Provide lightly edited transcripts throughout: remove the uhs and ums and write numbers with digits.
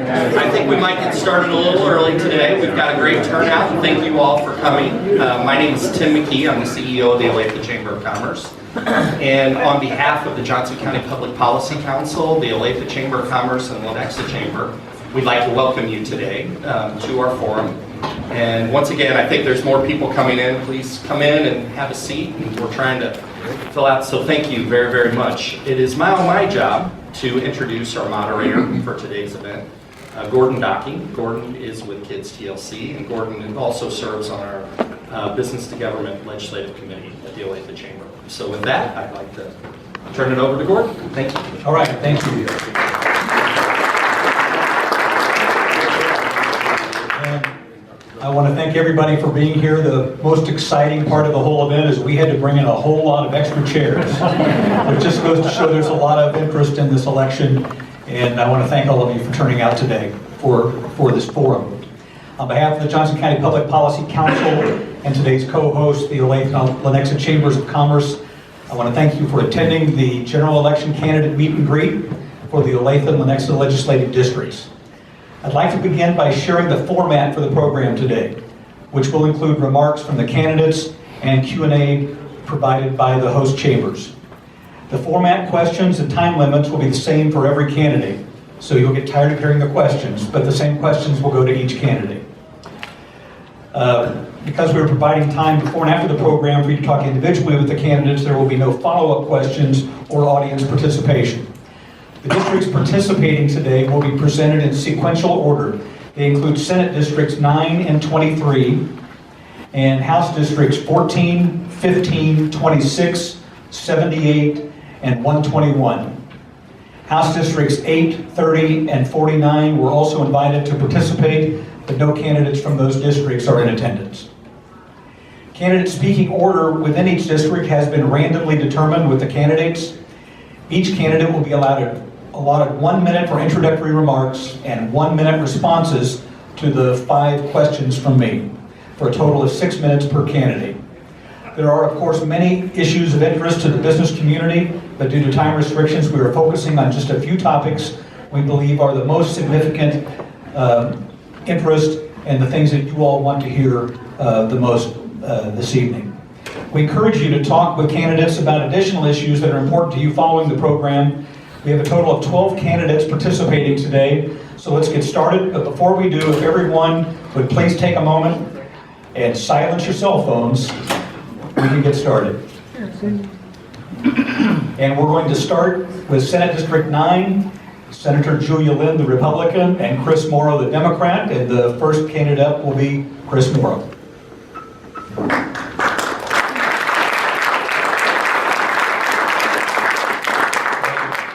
I think we might get started a little early today. We've got a great turnout, and thank you all for coming. My name is Tim McKee. I'm the CEO of the Olathe Chamber of Commerce. And on behalf of the Johnson County Public Policy Council, the Olathe Chamber of Commerce, and Lenexa Chamber, we'd like to welcome you today to our forum. And once again, I think there's more people coming in. Please come in and have a seat, and we're trying to fill out, so thank you very, very much. It is my job to introduce our moderator for today's event, Gordon Docking. Gordon is with Kids TLC, and Gordon also serves on our Business to Government Legislative Committee at the Olathe Chamber. So with that, I'd like to turn it over to Gordon. Thank you. All right, thank you. And I want to thank everybody for being here. The most exciting part of the whole event is we had to bring in a whole lot of extra chairs. It just goes to show there's a lot of interest in this election, and I want to thank all of you for turning out today for this forum. On behalf of the Johnson County Public Policy Council and today's co-host, the Olathe Lenexa Chambers of Commerce, I want to thank you for attending the general election candidate meet and greet for the Olathe and Lenexa legislative districts. I'd like to begin by sharing the format for the program today, which will include remarks from the candidates and Q&A provided by the host chambers. The format, questions, and time limits will be the same for every candidate, so you'll get tired of hearing the questions, but the same questions will go to each candidate. Because we're providing time before and after the program for you to talk individually with the candidates, there will be no follow-up questions or audience participation. The districts participating today will be presented in sequential order. They include Senate Districts 9 and 23, and House Districts 14, 15, 26, 78, and 121. House Districts 8, 30, and 49 were also invited to participate, but no candidates from those districts are in attendance. Candidate speaking order within each district has been randomly determined with the candidates. Each candidate will be allotted 1 minute for introductory remarks and 1 minute responses to the 5 questions from me, for a total of 6 minutes per candidate. There are, of course, many issues of interest to the business community, but due to time restrictions, we are focusing on just a few topics we believe are the most significant interest and the things that you all want to hear the most this evening. We encourage you to talk with candidates about additional issues that are important to you following the program. We have a total of 12 candidates participating today, so let's get started. But before we do, if everyone would please take a moment and silence your cell phones, we can get started. And we're going to start with Senate District 9, Senator Julia Lynn, the Republican, and Chris Morrow, the Democrat, and the first candidate up will be Chris Morrow.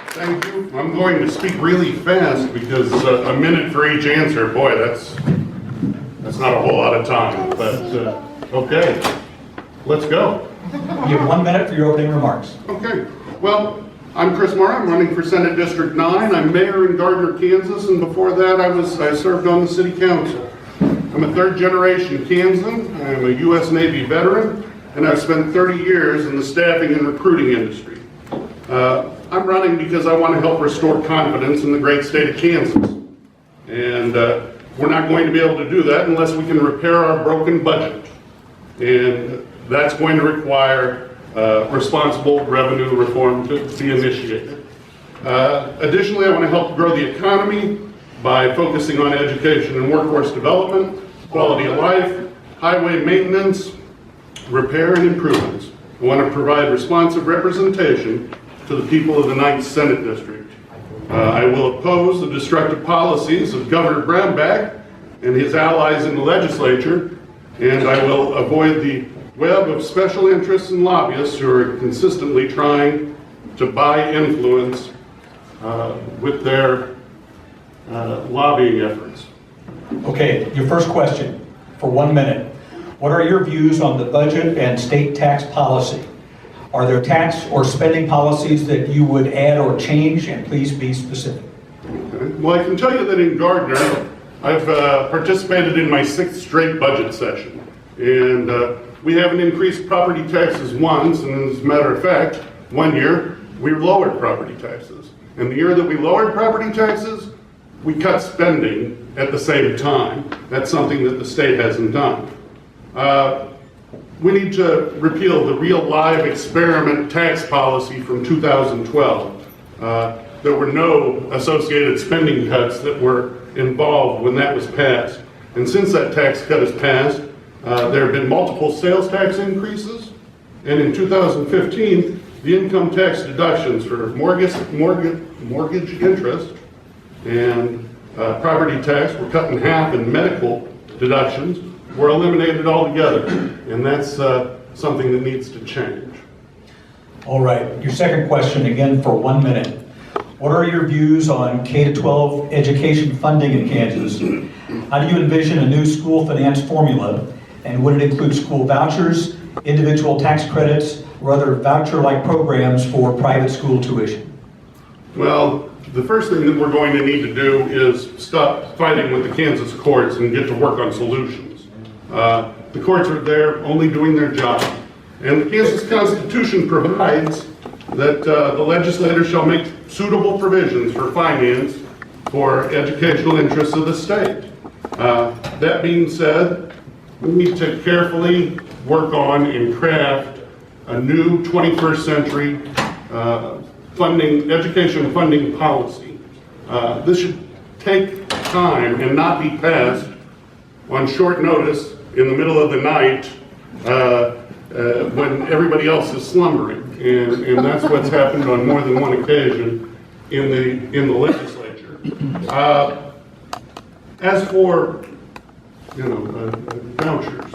Thank you. I'm going to speak really fast because a minute for each answer, boy, that's not a whole lot of time, but okay, let's go. You have 1 minute for your opening remarks. Okay, well, I'm Chris Morrow. I'm running for Senate District 9. I'm mayor in Gardner, Kansas, and before that I served on the city council. I'm a third-generation Kansan. I'm a U.S. Navy veteran, and I've spent 30 years in the staffing and recruiting industry. I'm running because I want to help restore confidence in the great state of Kansas. And we're not going to be able to do that unless we can repair our broken budget. And that's going to require responsible revenue reform to be initiated. Additionally, I want to help grow the economy by focusing on education and workforce development, quality of life, highway maintenance, repair and improvements. I want to provide responsive representation to the people of the 9th Senate District. I will oppose the destructive policies of Governor Brownback and his allies in the legislature, and I will avoid the web of special interests and lobbyists who are consistently trying to buy influence with their lobbying efforts. Okay, your first question for 1 minute. What are your views on the budget and state tax policy? Are there tax or spending policies that you would add or change, and please be specific? Okay. Well, I can tell you that in Gardner, I've participated in my 6th straight budget session, and we haven't increased property taxes once, and as a matter of fact, 1 year we lowered property taxes. And the year that we lowered property taxes, we cut spending at the same time. That's something that the state hasn't done. We need to repeal the real live experiment tax policy from 2012. There were no associated spending cuts that were involved when that was passed. And since that tax cut is passed, there have been multiple sales tax increases. And in 2015, the income tax deductions for mortgage interest and property tax were cut in half, and medical deductions were eliminated altogether. And that's something that needs to change. All right, your second question, again for 1 minute. What are your views on K-12 education funding in Kansas? How do you envision a new school finance formula? And would it include school vouchers, individual tax credits, or other voucher-like programs for private school tuition? Well, the first thing that we're going to need to do is stop fighting with the Kansas courts and get to work on solutions. The courts are there only doing their job. And the Kansas Constitution provides that the legislature shall make suitable provisions for finance for educational interests of the state. That being said, we need to carefully work on and craft a new 21st century education funding policy. This should take time and not be passed on short notice in the middle of the night when everybody else is slumbering. And that's what's happened on more than one occasion in the legislature. As for vouchers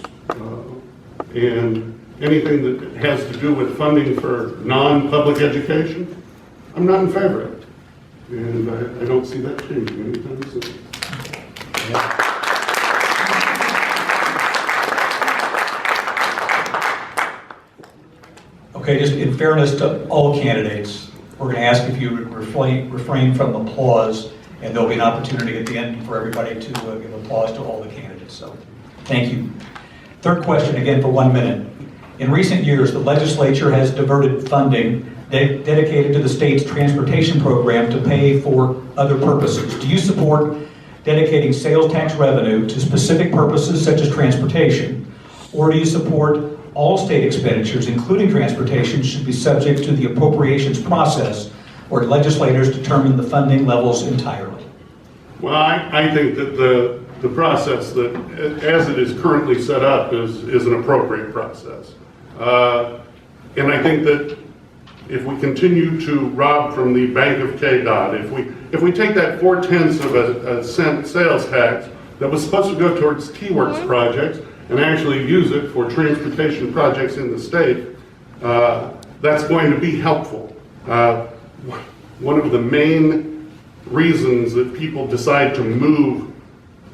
and anything that has to do with funding for non-public education, I'm not in favor of it. And I don't see that changing anytime soon. Okay, just in fairness to all candidates, we're going to ask if you would refrain from applause, and there'll be an opportunity at the end for everybody to give applause to all the candidates. So, thank you. Third question, again for 1 minute. In recent years, the legislature has diverted funding dedicated to the state's transportation program to pay for other purposes. Do you support dedicating sales tax revenue to specific purposes such as transportation, or do you support all state expenditures, including transportation, should be subject to the appropriations process where legislators determine the funding levels entirely? Well, I think that the process that, as it is currently set up, is an appropriate process. And I think that if we continue to rob from the bank of KDOT, if we take that 4/10 of a cent sales tax that was supposed to go towards T-Works projects and actually use it for transportation projects in the state, that's going to be helpful. One of the main reasons that people decide to move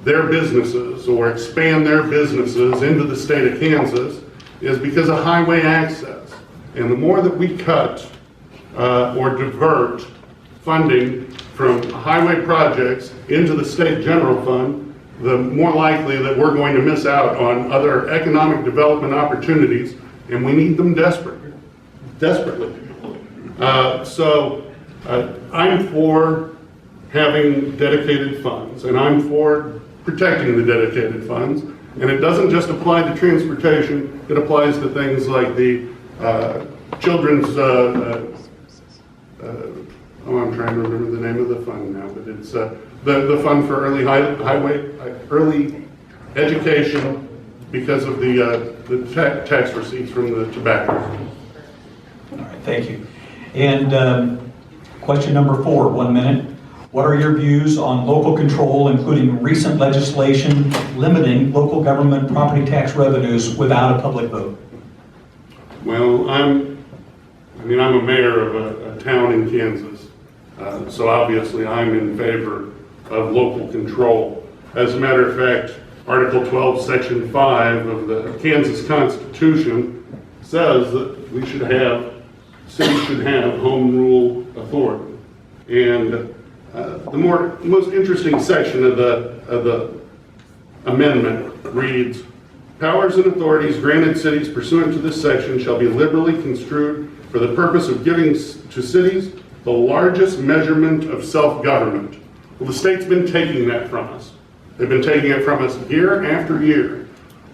their businesses or expand their businesses into the state of Kansas is because of highway access. And the more that we cut or divert funding from highway projects into the state general fund, the more likely that we're going to miss out on other economic development opportunities, and we need them desperately. So I'm for having dedicated funds, and I'm for protecting the dedicated funds. And it doesn't just apply to transportation, it applies to things like the children's, I'm trying to remember the name of the fund now, but it's the fund for early education because of the tax receipts from the tobacco. All right, thank you. And question number 4, 1 minute. What are your views on local control, including recent legislation limiting local government property tax revenues without a public vote? Well, I'm a mayor of a town in Kansas, so obviously I'm in favor of local control. As a matter of fact, Article 12, Section 5 of the Kansas Constitution says that cities should have home rule authority. And the most interesting section of the amendment reads, powers and authorities granted cities pursuant to this section shall be liberally construed for the purpose of giving to cities the largest measurement of self-government Well, the state's been taking that from us. They've been taking it from us year after year.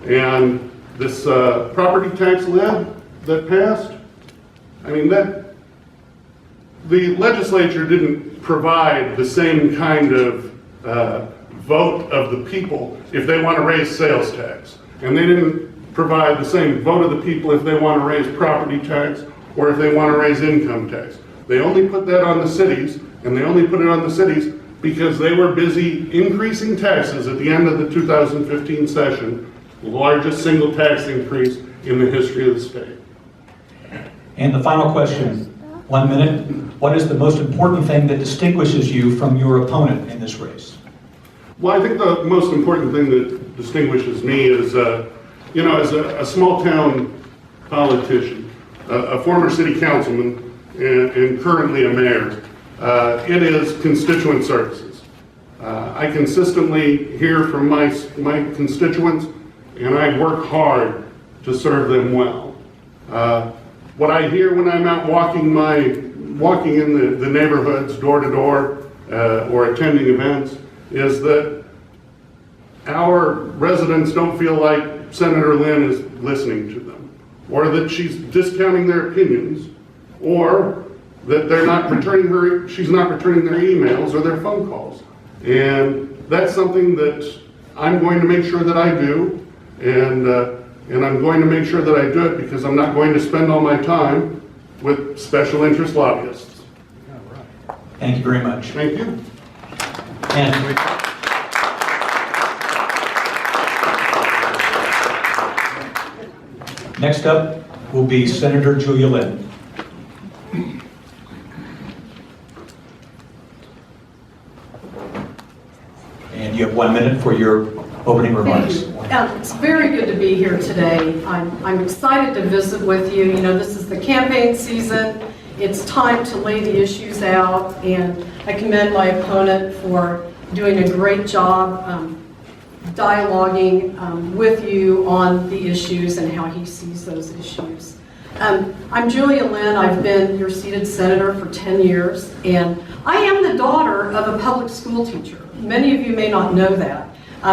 And this property tax lid that passed, I mean, the legislature didn't provide the same kind of vote of the people if they want to raise sales tax. And they didn't provide the same vote of the people if they want to raise property tax or if they want to raise income tax. They only put that on the cities, and they only put it on the cities because they were busy increasing taxes at the end of the 2015 session, the largest single tax increase in the history of the state. And the final question, 1 minute. What is the most important thing that distinguishes you from your opponent in this race? Well, I think the most important thing that distinguishes me is, as a small town politician, a former city councilman, and currently a mayor, it is constituent services. I consistently hear from my constituents, and I work hard to serve them well. What I hear when I'm out walking in the neighborhoods, door to door, or attending events, is that our residents don't feel like Senator Lynn is listening to them, or that she's discounting their opinions, or that she's not returning their emails or their phone calls. And that's something that I'm going to make sure that I do, and I'm going to make sure that I do it because I'm not going to spend all my time with special interest lobbyists. Thank you very much. Thank you. And next up will be Senator Julia Lynn. And you have 1 minute for your opening remarks. Thank you. It's very good to be here today. I'm excited to visit with you. You know, this is the campaign season. It's time to lay the issues out, and I commend my opponent for doing a great job dialoguing with you on the issues and how he sees those issues. I'm Julia Lynn. I've been your seated senator for 10 years, and I am the daughter of a public school teacher. Many of you may not know that.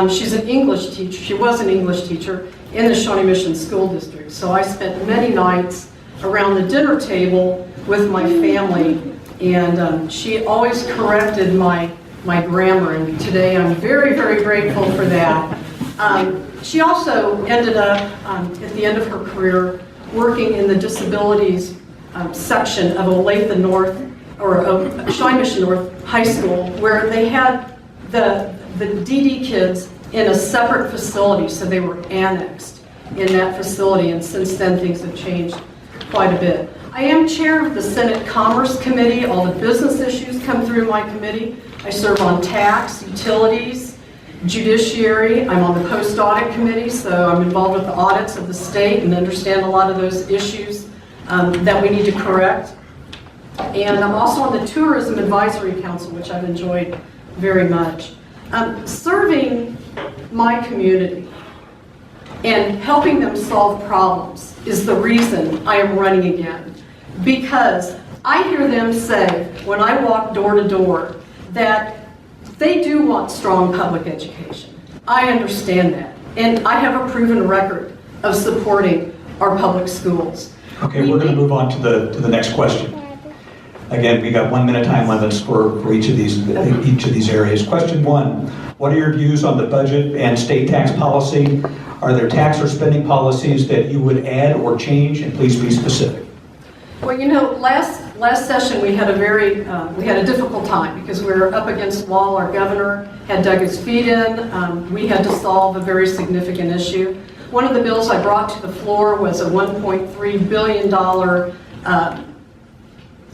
She's an English teacher. She was an English teacher in the Shawnee Mission School District. So I spent many nights around the dinner table with my family, and she always corrected my grammar, and today I'm very, very grateful for that. She also ended up, at the end of her career, working in the disabilities section of Olathe North, or Shawnee Mission North High School, where they had the DD kids in a separate facility, so they were annexed in that facility, and since then things have changed quite a bit. I am chair of the Senate Commerce Committee. All the business issues come through my committee. I serve on tax, utilities, judiciary. I'm on the post audit committee, so I'm involved with the audits of the state and understand a lot of those issues that we need to correct. And I'm also on the Tourism Advisory Council, which I've enjoyed very much. Serving my community and helping them solve problems is the reason I am running again. Because I hear them say, when I walk door to door, that they do want strong public education. I understand that. And I have a proven record of supporting our public schools. Okay, we're going to move on to the next question. Again, we got 1 minute time limits for each of these areas. Question 1, what are your views on the budget and state tax policy? Are there tax or spending policies that you would add or change? And please be specific. Well, you know, last session we had a difficult time because we were up against the wall. Our governor had dug his feet in. We had to solve a very significant issue. One of the bills I brought to the floor was a $1.3 billion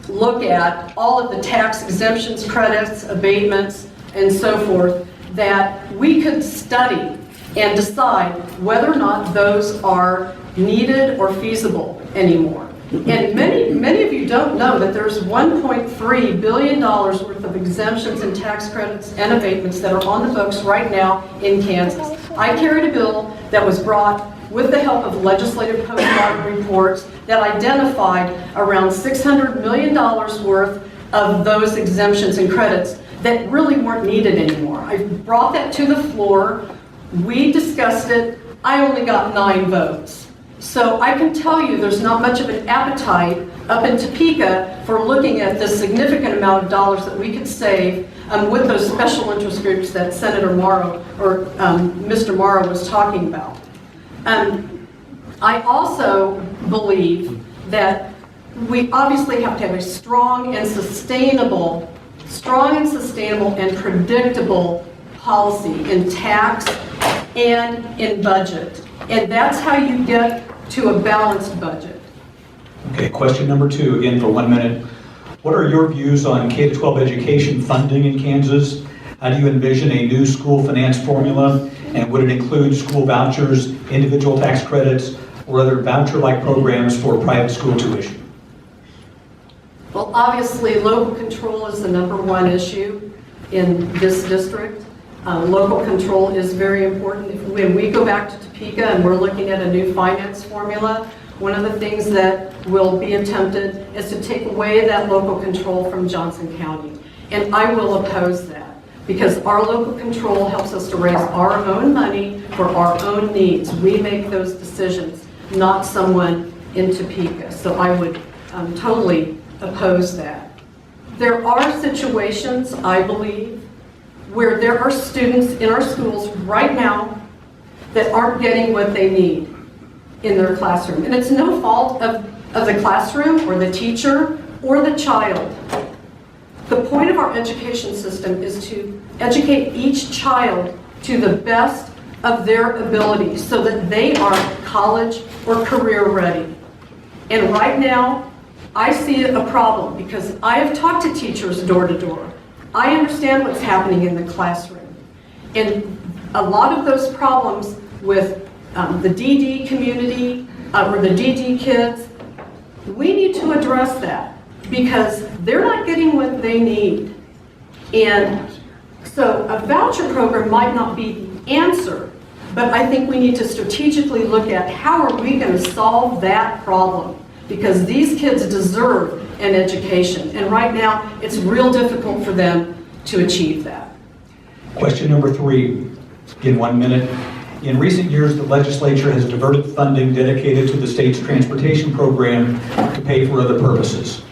look at all of the tax exemptions, credits, abatements, and so forth, that we could study and decide whether or not those are needed or feasible anymore. And many of you don't know that there's $1.3 billion worth of exemptions and tax credits and abatements that are on the books right now in Kansas. I carried a bill that was brought with the help of legislative post-mortem reports that identified around $600 million worth of those exemptions and credits that really weren't needed anymore. I brought that to the floor. We discussed it. I only got 9 votes. So I can tell you there's not much of an appetite up in Topeka for looking at the significant amount of dollars that we could save with those special interest groups that Senator Morrow or Mr. Morrow was talking about. I also believe that we obviously have to have a strong and sustainable and predictable policy in tax and in budget. And that's how you get to a balanced budget. Okay, question number 2, again for 1 minute. What are your views on K-12 education funding in Kansas? How do you envision a new school finance formula? And would it include school vouchers, individual tax credits, or other voucher-like programs for private school tuition? Well, obviously, local control is the #1 issue in this district. Local control is very important. When we go back to Topeka and we're looking at a new finance formula, one of the things that will be attempted is to take away that local control from Johnson County. And I will oppose that because our local control helps us to raise our own money for our own needs. We make those decisions, not someone in Topeka. So I would totally oppose that. There are situations, I believe, where there are students in our schools right now that aren't getting what they need in their classroom. And it's no fault of the classroom or the teacher or the child. The point of our education system is to educate each child to the best of their ability so that they are college or career ready. And right now, I see a problem because I have talked to teachers door to door. I understand what's happening in the classroom. And a lot of those problems with the DD community or the DD kids, we need to address that because they're not getting what they need. And so a voucher program might not be the answer, but I think we need to strategically look at how are we going to solve that problem because these kids deserve an education. And right now, it's real difficult for them to achieve that. Question number 3, in 1 minute. In recent years, the legislature has diverted funding dedicated to the state's transportation program to pay for other purposes.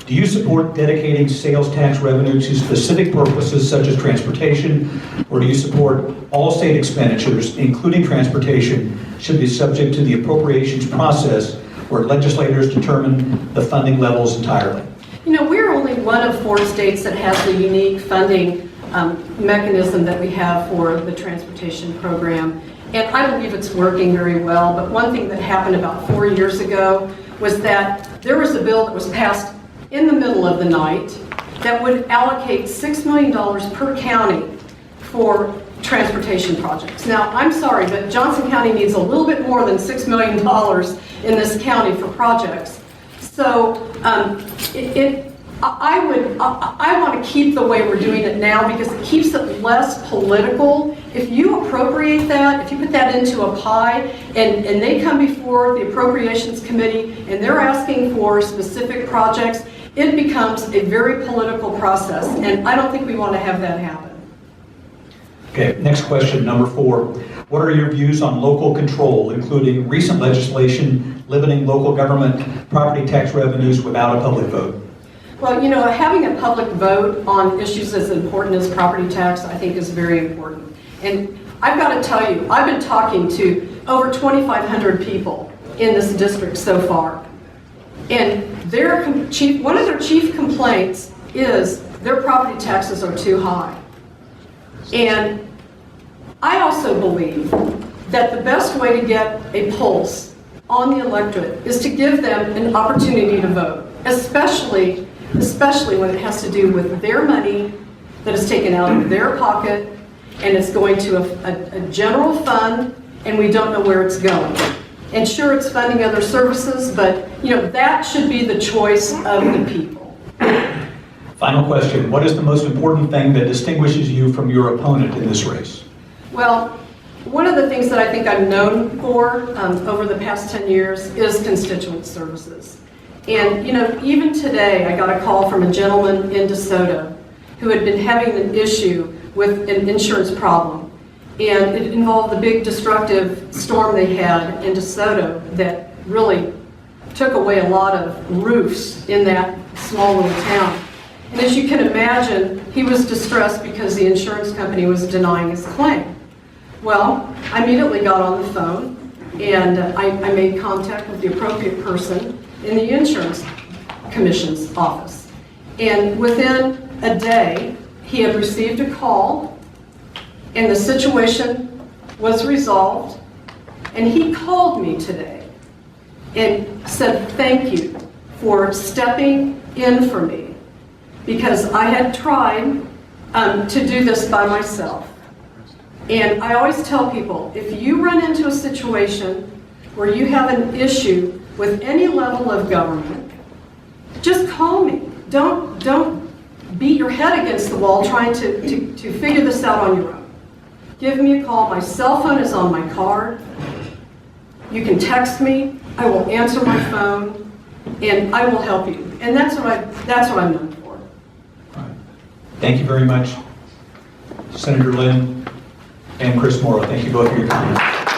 Do you support dedicating sales tax revenue to specific purposes such as transportation, or do you support all state expenditures, including transportation, should be subject to the appropriations process where legislators determine the funding levels entirely? You know, we're only one of 4 states that has the unique funding mechanism that we have for the transportation program. And I believe it's working very well. But one thing that happened about 4 years ago was that there was a bill that was passed in the middle of the night that would allocate $6 million per county for transportation projects. Now, I'm sorry, but Johnson County needs a little bit more than $6 million in this county for projects. So I want to keep the way we're doing it now because it keeps it less political. If you appropriate that, if you put that into a pie and they come before the Appropriations Committee and they're asking for specific projects, it becomes a very political process. And I don't think we want to have that happen. Okay, next question, number 4. What are your views on local control, including recent legislation limiting local government property tax revenues without a public vote? Well, you know, having a public vote on issues as important as property tax, I think is very important. And I've got to tell you, I've been talking to over 2,500 people in this district so far. And one of their chief complaints is their property taxes are too high. And I also believe that the best way to get a pulse on the electorate is to give them an opportunity to vote, especially when it has to do with their money that is taken out of their pocket and it's going to a general fund and we don't know where it's going. And sure, it's funding other services, but you know that should be the choice of the people. Final question. What is the most important thing that distinguishes you from your opponent in this race? Well, one of the things that I think I'm known for over the past 10 years is constituent services. And, you know, even today I got a call from a gentleman in DeSoto who had been having an issue with an insurance problem. And it involved the big destructive storm they had in DeSoto that really took away a lot of roofs in that small little town. And as you can imagine, he was distressed because the insurance company was denying his claim. Well, I immediately got on the phone and I made contact with the appropriate person in the insurance commission's office. And within a day, he had received a call and the situation was resolved. And he called me today and said, thank you for stepping in for me, because I had tried to do this by myself. And I always tell people, if you run into a situation where you have an issue with any level of government, just call me. Don't beat your head against the wall trying to figure this out on your own. Give me a call. My cell phone is on my card. You can text me. I will answer my phone, and I will help you. And that's what I'm known for. Thank you very much, Senator Lynn and Chris Morrow. Thank you both for your comments.